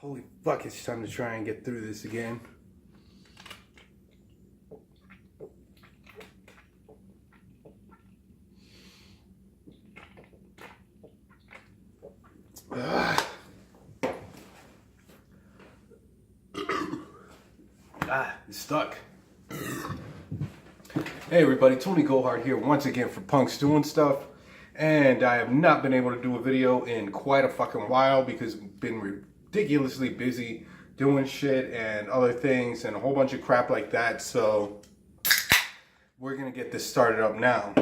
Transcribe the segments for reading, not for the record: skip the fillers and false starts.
Holy fuck, it's time to try and get through this again. It's stuck. Hey everybody, Tony Gohard here once again for Punks Doing Stuff. And I have not been able to do a video in quite a fucking while because I've been ridiculously busy doing shit and other things and a whole bunch of crap like that. So we're gonna get this started up now.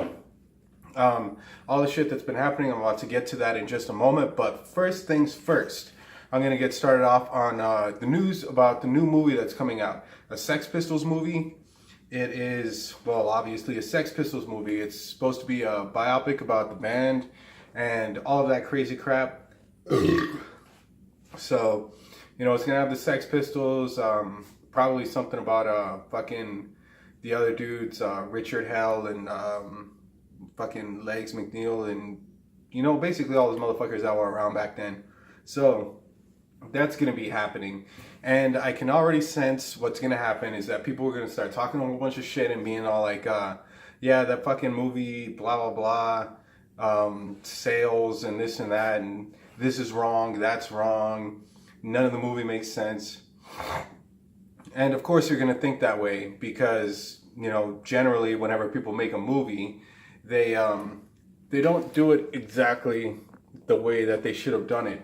All the shit that's been happening, I'm about to get to that in just a moment. But first things first, I'm gonna get started off on the news about the new movie that's coming out. A Sex Pistols movie. It is, well, obviously a Sex Pistols movie. It's supposed to be a biopic about the band and all of that crazy crap. So, you know, it's gonna have the Sex Pistols, probably something about fucking the other dudes, Richard Hell and fucking Legs McNeil, and you know, basically all those motherfuckers that were around back then. So that's gonna be happening, and I can already sense what's gonna happen is that people are gonna start talking a whole bunch of shit and being all like, yeah, that fucking movie, blah blah blah, sales and this and that, and this is wrong, that's wrong, none of the movie makes sense. And of course you're gonna think that way because, you know, generally whenever people make a movie, they don't do it exactly the way that they should have done it.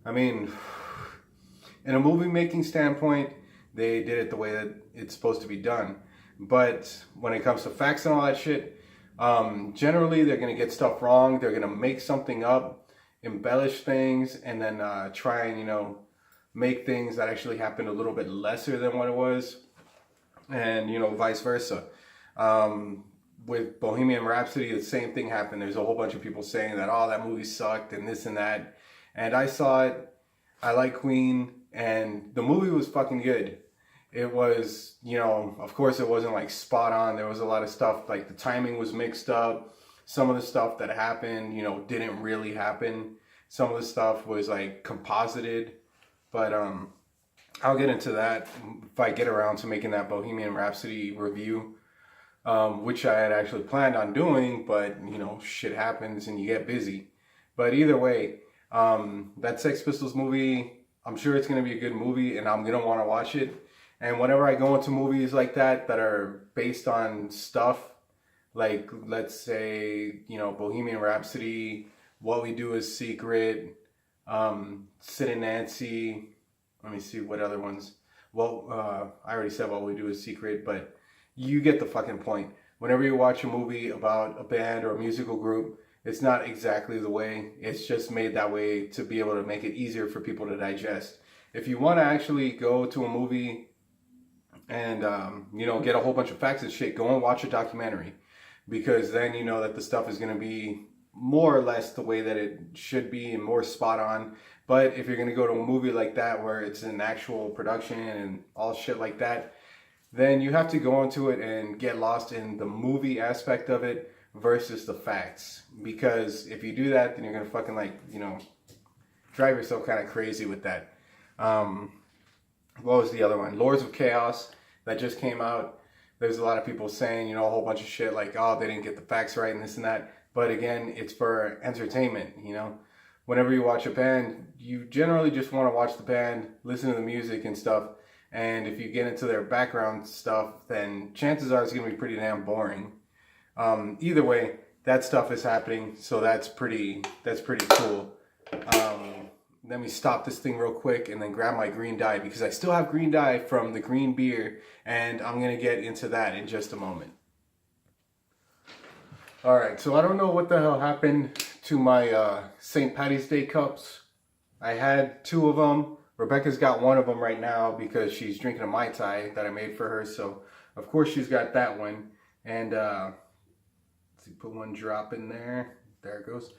I mean, in a movie making standpoint, they did it the way that it's supposed to be done. But when it comes to facts and all that shit, generally they're gonna get stuff wrong. They're gonna make something up, embellish things, and then try and, you know, make things that actually happened a little bit lesser than what it was, and, you know, vice versa. With Bohemian Rhapsody, the same thing happened. There's a whole bunch of people saying that, oh, that movie sucked and this and that. And I saw it. I like Queen, and the movie was fucking good. It was, you know, of course it wasn't like spot on. There was a lot of stuff, like the timing was mixed up. Some of the stuff that happened, you know, didn't really happen. Some of the stuff was like composited. But I'll get into that if I get around to making that Bohemian Rhapsody review. Which I had actually planned on doing, but, you know, shit happens and you get busy. But either way, that Sex Pistols movie, I'm sure it's going to be a good movie and I'm going to want to watch it. And whenever I go into movies like that are based on stuff, like, let's say, you know, Bohemian Rhapsody, What We Do Is Secret, Sid and Nancy, let me see what other ones. Well, I already said What We Do Is Secret, but you get the fucking point. Whenever you watch a movie about a band or a musical group, it's not exactly the way. It's just made that way to be able to make it easier for people to digest. If you want to actually go to a movie and, you know, get a whole bunch of facts and shit, go and watch a documentary. Because then you know that the stuff is going to be more or less the way that it should be and more spot on. But if you're going to go to a movie like that where it's an actual production and all shit like that, then you have to go into it and get lost in the movie aspect of it versus the facts. Because if you do that, then you're going to fucking, like, you know, drive yourself kind of crazy with that. What was the other one? Lords of Chaos, that just came out. There's a lot of people saying, you know, a whole bunch of shit like, oh, they didn't get the facts right and this and that. But again, it's for entertainment, you know. Whenever you watch a band, you generally just want to watch the band, listen to the music and stuff. And if you get into their background stuff, then chances are it's going to be pretty damn boring. Either way, that stuff is happening, so that's pretty cool. Let me stop this thing real quick and then grab my green dye because I still have green dye from the green beer, and I'm going to get into that in just a moment. Alright, so I don't know what the hell happened to my St. Patty's Day cups. I had 2 of them. Rebecca's got 1 of them right now because she's drinking a Mai Tai that I made for her. So, of course, she's got that one. And, let's see, put 1 drop in there. There it goes.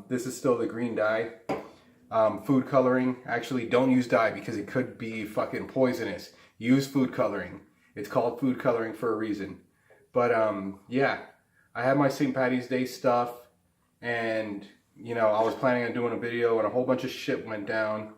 This is still the green dye. Food coloring. Actually, don't use dye because it could be fucking poisonous. Use food coloring. It's called food coloring for a reason. But, yeah. I had my St. Patty's Day stuff. And, you know, I was planning on doing a video and a whole bunch of shit went down.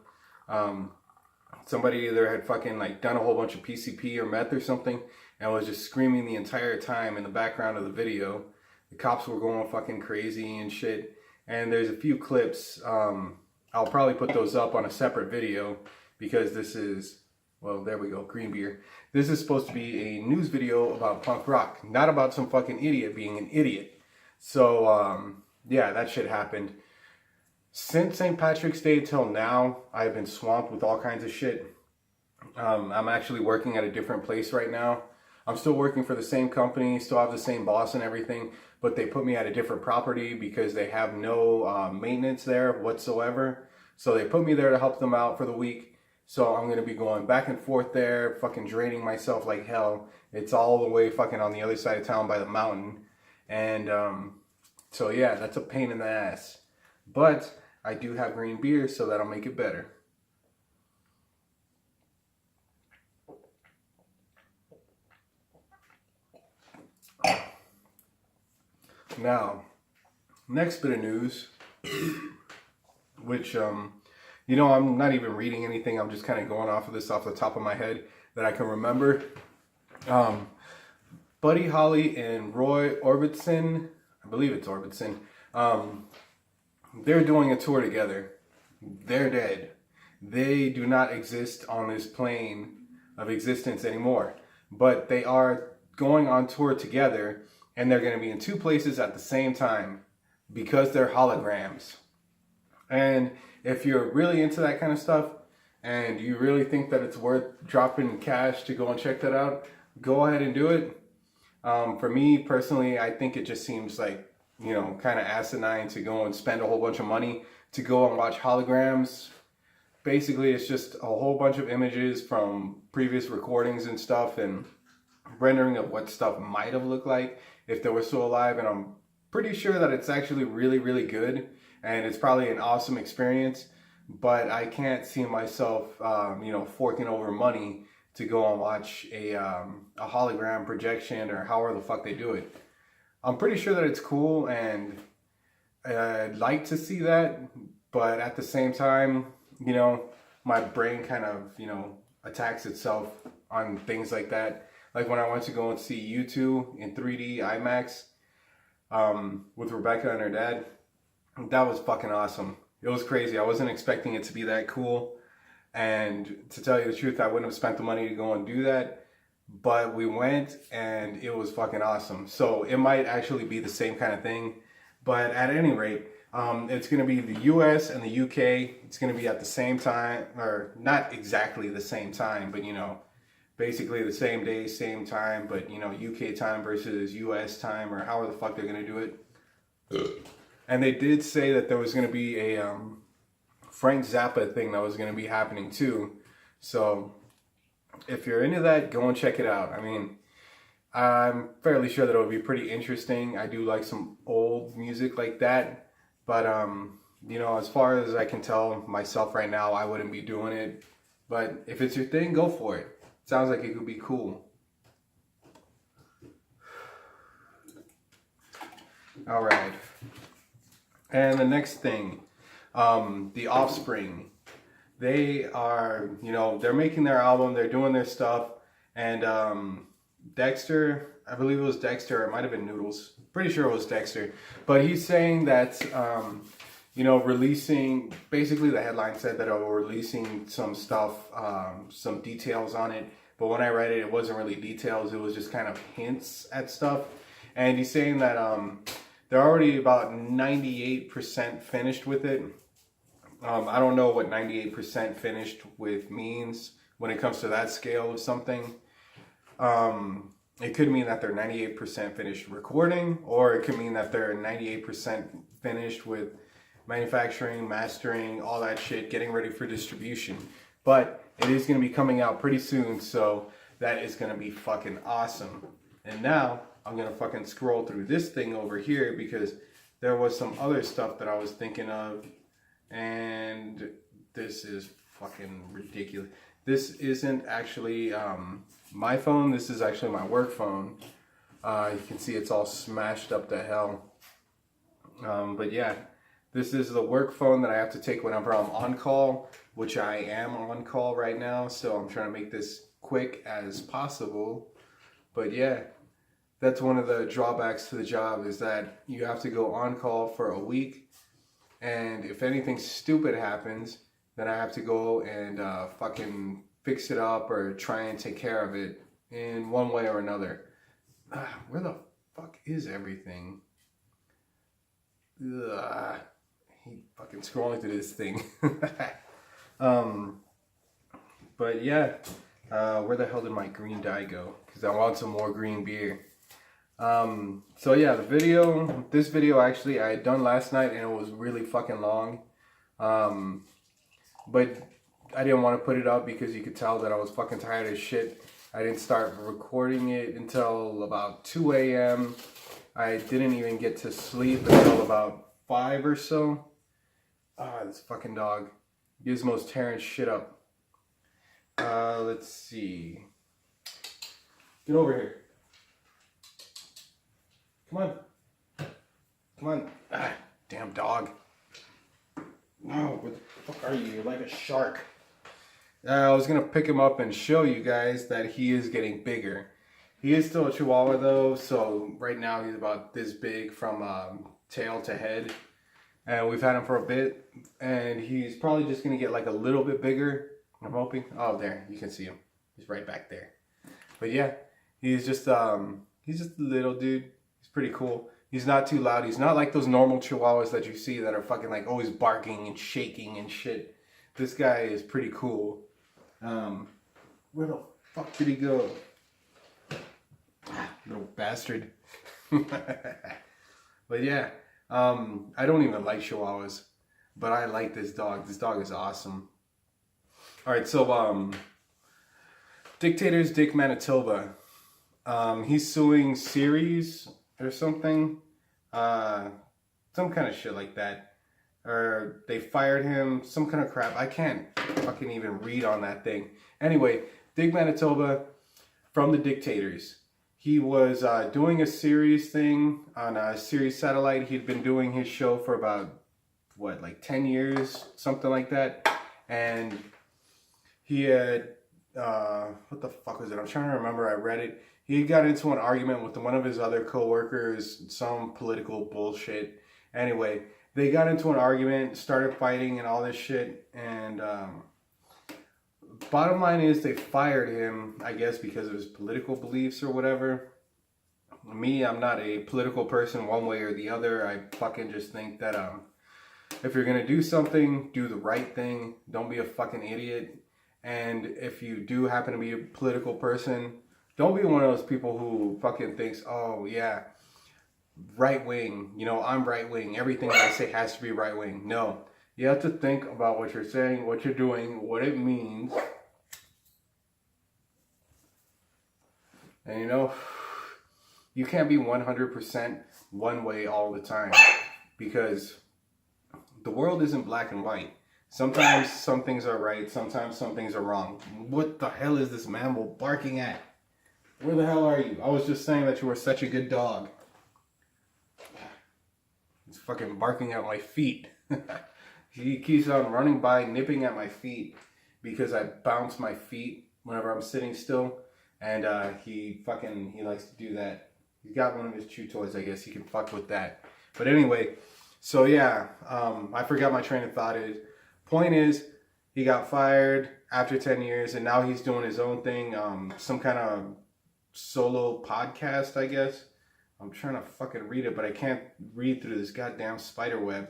Somebody either had fucking like done a whole bunch of PCP or meth or something and was just screaming the entire time in the background of the video. The cops were going fucking crazy and shit. And there's a few clips. I'll probably put those up on a separate video because this is, well, there we go, green beer. This is supposed to be a news video about punk rock, not about some fucking idiot being an idiot. So, yeah, that shit happened. Since St. Patrick's Day till now, I've been swamped with all kinds of shit. I'm actually working at a different place right now. I'm still working for the same company, still have the same boss and everything, but they put me at a different property because they have no maintenance there whatsoever. So they put me there to help them out for the week. So I'm going to be going back and forth there, fucking draining myself like hell. It's all the way fucking on the other side of town by the mountain. And so yeah, that's a pain in the ass. But I do have green beer, so that'll make it better. Now, next bit of news, which, you know, I'm not even reading anything. I'm just kind of going off of this off the top of my head that I can remember. Buddy Holly and Roy Orbison, I believe it's Orbison, they're doing a tour together. They're dead. They do not exist on this plane of existence anymore. But they are going on tour together, and they're going to be in two places at the same time because they're holograms. And if you're really into that kind of stuff and you really think that it's worth dropping cash to go and check that out, go ahead and do it. For me personally, I think it just seems like, you know, kind of asinine to go and spend a whole bunch of money to go and watch holograms. Basically, it's just a whole bunch of images from previous recordings and stuff and rendering of what stuff might have looked like if they were still alive. And I'm pretty sure that it's actually really, really good. And it's probably an awesome experience. But I can't see myself, you know, forking over money to go and watch a hologram projection or however the fuck they do it. I'm pretty sure that it's cool and I'd like to see that, but at the same time, you know, my brain kind of, you know, attacks itself on things like that. Like when I went to go and see U2 in 3D IMAX with Rebecca and her dad, that was fucking awesome. It was crazy. I wasn't expecting it to be that cool. And to tell you the truth, I wouldn't have spent the money to go and do that. But we went and it was fucking awesome. So it might actually be the same kind of thing. But at any rate, it's going to be the US and the UK. It's going to be at the same time, or not exactly the same time, but, you know, basically the same day, same time, but, you know, UK time versus US time, or however the fuck they're going to do it. And they did say that there was going to be a Frank Zappa thing that was going to be happening too. So if you're into that, go and check it out. I mean, I'm fairly sure that it would be pretty interesting. I do like some old music like that. But, you know, as far as I can tell myself right now, I wouldn't be doing it. But if it's your thing, go for it. Sounds like it could be cool. All right. And the next thing, the Offspring. They are, you know, they're making their album, they're doing their stuff, and Dexter, I believe it was Dexter, it might have been Noodles, pretty sure it was Dexter, but he's saying that, you know, releasing, basically the headline said that they were releasing some stuff, some details on it, but when I read it, it wasn't really details, it was just kind of hints at stuff, and he's saying that they're already about 98% finished with it. I don't know what 98% finished with means when it comes to that scale of something. It could mean that they're 98% finished recording, or it could mean that they're 98% finished with manufacturing, mastering, all that shit, getting ready for distribution. But it is going to be coming out pretty soon, so that is going to be fucking awesome. And now I'm going to fucking scroll through this thing over here because there was some other stuff that I was thinking of. And this is fucking ridiculous. This isn't actually my phone. This is actually my work phone. You can see it's all smashed up to hell. But yeah, This is the work phone that I have to take whenever I'm on call, which I am on call right now. So I'm trying to make this quick as possible. But yeah, that's one of the drawbacks to the job, is that you have to go on call for a week. And if anything stupid happens, then I have to go and fucking fix it up or try and take care of it in one way or another. Where the fuck is everything? Ugh. He fucking scrolling through this thing. But yeah, where the hell did my green dye go? Because I want some more green beer. So yeah, this video actually I had done last night, and it was really fucking long. But I didn't want to put it up because you could tell that I was fucking tired as shit. I didn't start recording it until about 2 a.m. I didn't even get to sleep until about 5 or so. This fucking dog. Gizmo's tearing shit up. Let's see. Get over here. Come on. Come on. Damn dog. No, what the fuck are you? You're like a shark. I was going to pick him up and show you guys that he is getting bigger. He is still a Chihuahua though, so right now he's about this big from tail to head. And we've had him for a bit, and he's probably just going to get like a little bit bigger, I'm hoping. Oh, there, you can see him. He's right back there. But yeah, he's just a little dude. He's pretty cool. He's not too loud. He's not like those normal Chihuahuas that you see that are fucking like always barking and shaking and shit. This guy is pretty cool. Where the fuck did he go? Little bastard. But yeah, I don't even like Chihuahuas, but I like this dog. This dog is awesome. Alright, so Dictator's Dick Manitoba. He's suing Series or something. Some kind of shit like that. Or they fired him, some kind of crap. I can't fucking even read on that thing. Anyway, Dick Manitoba from the Dictators. He was doing a Series thing on a Series satellite. He'd been doing his show for about, what, like 10 years? Something like that. And he had, what the fuck was it? I'm trying to remember. I read it. He got into an argument with one of his other co-workers, some political bullshit. Anyway, they got into an argument, started fighting and all this shit. And bottom line is they fired him, I guess, because of his political beliefs or whatever. Me, I'm not a political person one way or the other. I fucking just think that if you're going to do something, do the right thing. Don't be a fucking idiot. And if you do happen to be a political person, don't be one of those people who fucking thinks, oh yeah, right wing, you know, I'm right wing. Everything that I say has to be right wing. No. You have to think about what you're saying, what you're doing, what it means. And you know, you can't be 100% one way all the time, because the world isn't black and white. Sometimes some things are right, sometimes some things are wrong. What the hell is this mammal barking at? Where the hell are you? I was just saying that you were such a good dog. It's fucking barking at my feet. He keeps on running by, nipping at my feet because I bounce my feet whenever I'm sitting still. And he likes to do that. He's got one of his chew toys, I guess. He can fuck with that. But anyway, so yeah, I forgot my train of thought. Point is, he got fired after 10 years, and now he's doing his own thing, some kind of solo podcast, I guess. I'm trying to fucking read it, but I can't read through this goddamn spider web.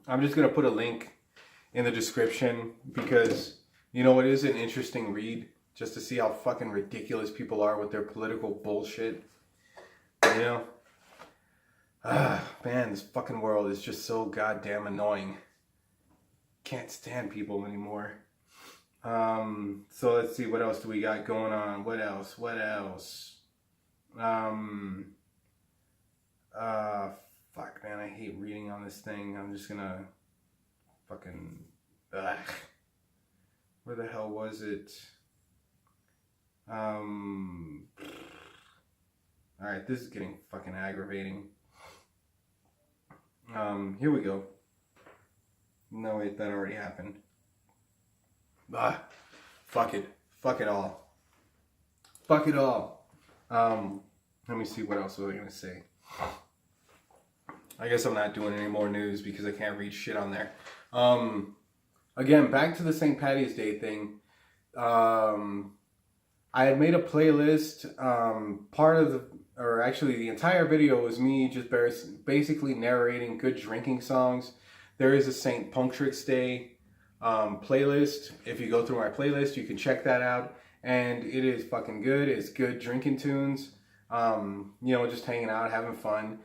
I'm just going to put a link in the description because, you know, it is an interesting read just to see how fucking ridiculous people are with their political bullshit. You know? Man, this fucking world is just so goddamn annoying. Can't stand people anymore. So let's see, what else do we got going on? What else? Fuck, man, I hate reading on this thing. I'm just gonna fucking, where the hell was it? Alright, this is getting fucking aggravating. Here we go. No, wait, that already happened. Fuck it. Fuck it all. Fuck it all. Let me see what else was I gonna say. I guess I'm not doing any more news because I can't read shit on there. Again, back to the St. Patty's Day thing. I had made a playlist. Actually the entire video was me just basically narrating good drinking songs. There is a St. Patrick's Day playlist. If you go through my playlist, you can check that out. And it is fucking good. It's good drinking tunes. Just hanging out, having fun.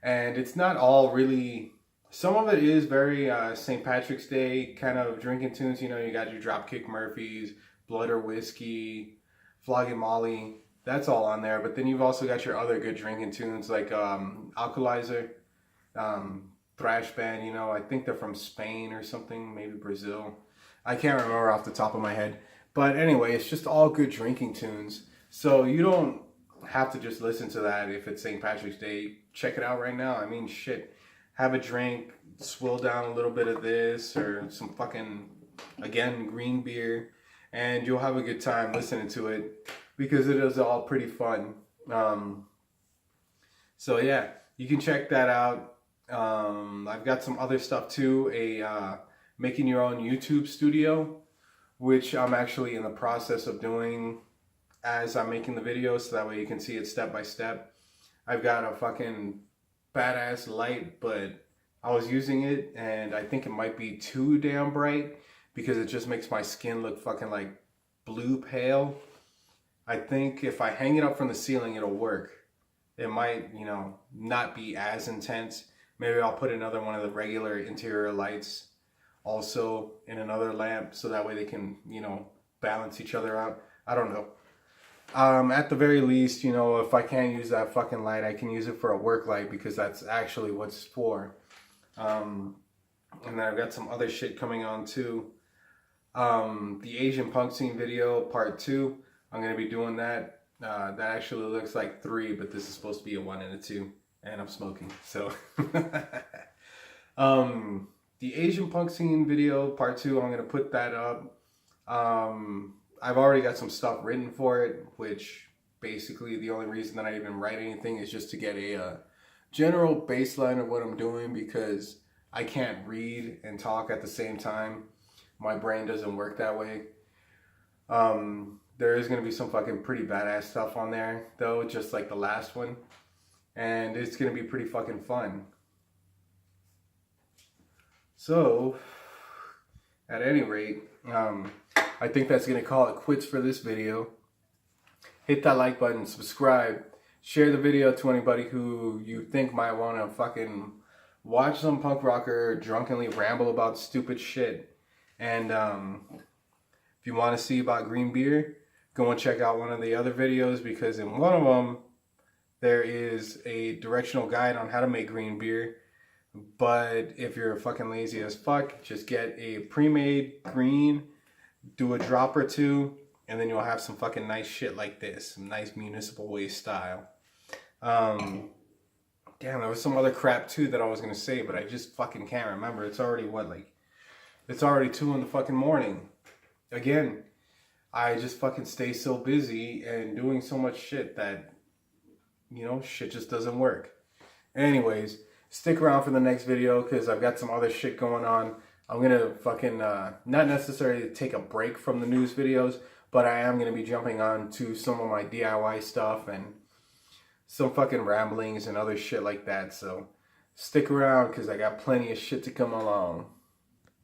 And it's not all really... Some of it is very St. Patrick's Day kind of drinking tunes. You got your Dropkick Murphys, Blood or Whiskey, Flogging Molly. That's all on there. But then you've also got your other good drinking tunes like Alkalizer, thrash band. I think they're from Spain or something, maybe Brazil. I can't remember off the top of my head. But anyway, it's just all good drinking tunes. So you don't have to just listen to that if it's St. Patrick's Day. Check it out right now. I mean, shit. Have a drink, swill down a little bit of this or some fucking, again, green beer. And you'll have a good time listening to it because it is all pretty fun. So yeah, you can check that out. I've got some other stuff too. Making your own YouTube studio, which I'm actually in the process of doing as I'm making the video, so that way you can see it step by step. I've got a fucking badass light, but I was using it and I think it might be too damn bright because it just makes my skin look fucking like blue pale. I think if I hang it up from the ceiling, it'll work. It might, not be as intense. Maybe I'll put another one of the regular interior lights also in another lamp so that way they can, balance each other out. I don't know. At the very least, if I can't use that fucking light, I can use it for a work light because that's actually what it's for. And then I've got some other shit coming on too. The Asian punk scene video part 2, I'm going to be doing that. That actually looks like 3, but this is supposed to be a 1 and a 2. And I'm smoking, so. The Asian punk scene video part 2, I'm going to put that up. I've already got some stuff written for it, which basically the only reason that I even write anything is just to get a general baseline of what I'm doing because I can't read and talk at the same time. My brain doesn't work that way. There is going to be some fucking pretty badass stuff on there, though, just like the last one. And it's going to be pretty fucking fun. So, at any rate, I think that's going to call it quits for this video. Hit that like button, subscribe, share the video to anybody who you think might want to fucking watch some punk rocker drunkenly ramble about stupid shit. And if you want to see about green beer, go and check out one of the other videos because in one of them, there is a directional guide on how to make green beer. But if you're fucking lazy as fuck, just get a pre-made green, do a drop or 2, and then you'll have some fucking nice shit like this. Some nice municipal waste style. Damn, there was some other crap too that I was gonna say, but I just fucking can't remember. It's already it's already 2 in the fucking morning. Again, I just fucking stay so busy and doing so much shit that, shit just doesn't work. Anyways, stick around for the next video because I've got some other shit going on. I'm going to fucking, not necessarily take a break from the news videos, but I am going to be jumping on to some of my DIY stuff and some fucking ramblings and other shit like that. So stick around because I got plenty of shit to come along.